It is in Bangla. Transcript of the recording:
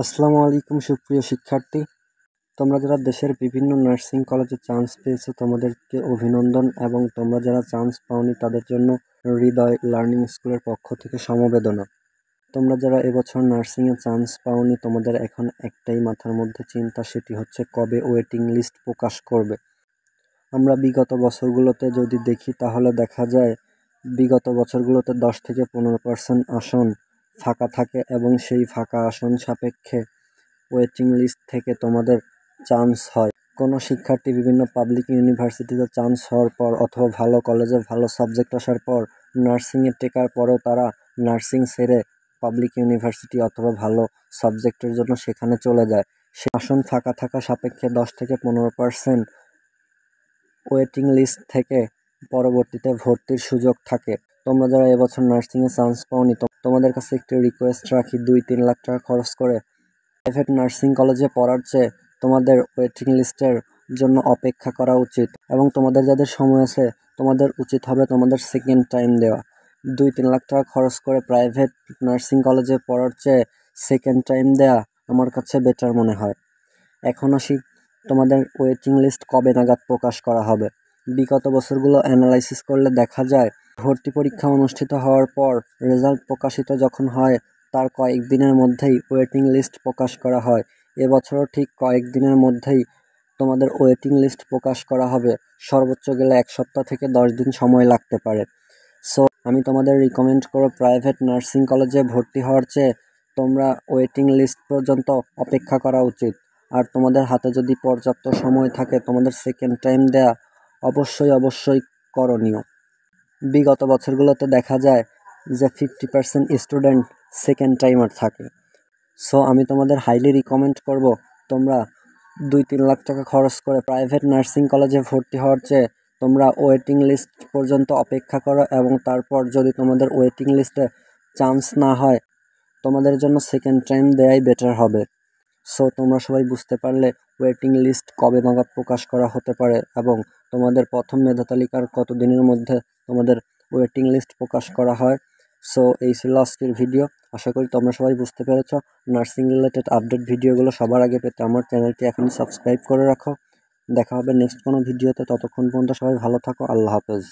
আসসালামু আলাইকুম সুপ্রিয় শিক্ষার্থী, তোমরা যারা দেশের বিভিন্ন নার্সিং কলেজে চান্স পেয়েছো তোমাদেরকে অভিনন্দন, এবং তোমরা যারা চান্স পাওনি তাদের জন্য হৃদয় লার্নিং স্কুলের পক্ষ থেকে সমবেদনা। তোমরা যারা এবছর নার্সিংয়ে চান্স পাওনি তোমাদের এখন একটাই মাথার মধ্যে চিন্তা, সেটি হচ্ছে কবে ওয়েটিং লিস্ট প্রকাশ করবে। আমরা বিগত বছরগুলোতে যদি দেখি তাহলে দেখা যায় বিগত বছরগুলোতে 10 থেকে 15% আসন ফাঁকা থাকে, এবং সেই ফাঁকা আসন সাপেক্ষে ওয়েটিং লিস্ট থেকে তোমাদের চান্স হয়। কোনো শিক্ষার্থী বিভিন্ন পাবলিক ইউনিভার্সিটিতে চান্স হওয়ার পর অথবা ভালো কলেজে ভালো সাবজেক্ট আসার পর নার্সিংয়ে টেকার পরেও তারা নার্সিং ছেড়ে পাবলিক ইউনিভার্সিটি অথবা ভালো সাবজেক্টের জন্য সেখানে চলে যায়। সে আসন ফাঁকা থাকা সাপেক্ষে 10 থেকে 15% ওয়েটিং লিস্ট থেকে পরবর্তীতে ভর্তির সুযোগ থাকে। তোমরা যারা এবছর নার্সিংয়ে চান্স পাওনি তোমাদের কাছে একটি রিকোয়েস্ট রাখি, 2-3 লাখ টাকা খরচ করে প্রাইভেট নার্সিং কলেজে পড়ার চেয়ে তোমাদের ওয়েটিং লিস্টের জন্য অপেক্ষা করা উচিত। এবং তোমাদের যাদের সময় আছে তোমাদের উচিত হবে তোমাদের সেকেন্ড টাইম দেওয়া। 2-3 লাখ টাকা খরচ করে প্রাইভেট নার্সিং কলেজে পড়ার চেয়ে সেকেন্ড টাইম দেওয়া আমার কাছে বেটার মনে হয়। এখন আসি, তোমাদের ওয়েটিং লিস্ট কবে নাগাদ প্রকাশ করা হবে। বিগত বছরগুলো অ্যানালাইসিস করলে দেখা যায় ভর্তি পরীক্ষা অনুষ্ঠিত হওয়ার পর রেজাল্ট প্রকাশিত যখন হয় তার কয়েকদিনের মধ্যেই ওয়েটিং লিস্ট প্রকাশ করা হয়। এবছরও ঠিক কয়েকদিনের মধ্যেই তোমাদের ওয়েটিং লিস্ট প্রকাশ করা হবে। সর্বোচ্চ গেলে 1 সপ্তাহ থেকে 10 দিন সময় লাগতে পারে। সো আমি তোমাদের রিকমেন্ড করব প্রাইভেট নার্সিং কলেজে ভর্তি হওয়ার চেয়ে তোমরা ওয়েটিং লিস্ট পর্যন্ত অপেক্ষা করা উচিত। আর তোমাদের হাতে যদি পর্যাপ্ত সময় থাকে তোমাদের সেকেন্ড টাইম দেয়া অবশ্যই করণীয়। বিগত বছরগুলোতে দেখা যায় যে 50% স্টুডেন্ট সেকেন্ড টাইমার থাকে। সো আমি তোমাদের হাইলি রিকমেন্ড করব তোমরা 2-3 লাখ টাকা খরচ করে প্রাইভেট নার্সিং কলেজে ভর্তি হওয়ার চেয়ে তোমরা ওয়েটিং লিস্ট পর্যন্ত অপেক্ষা করো, এবং তারপর যদি তোমাদের ওয়েটিং লিস্টে চান্স না হয় তোমাদের জন্য সেকেন্ড টাইম দেয়াই বেটার হবে। সো তোমরা সবাই বুঝতে পারলে ওয়েটিং লিস্ট কবে নাগাদ প্রকাশ করা হতে পারে, এবং তোমাদের প্রথম মেধা তালিকার কত দিনের মধ্যে তোমাদের ওয়েটিং লিস্ট প্রকাশ করা হয়। সো এই ছিল আজকের ভিডিও। আশা করি তোমরা সবাই বুঝতে পেরেছ। নার্সিং রিলেটেড আপডেট ভিডিওগুলো সবার আগে পেতে আমার চ্যানেলটি এখনই সাবস্ক্রাইব করে রাখো। দেখা হবে নেক্সট কোনো ভিডিওতে, ততক্ষণ পর্যন্ত সবাই ভালো থাকো। আল্লাহ হাফেজ।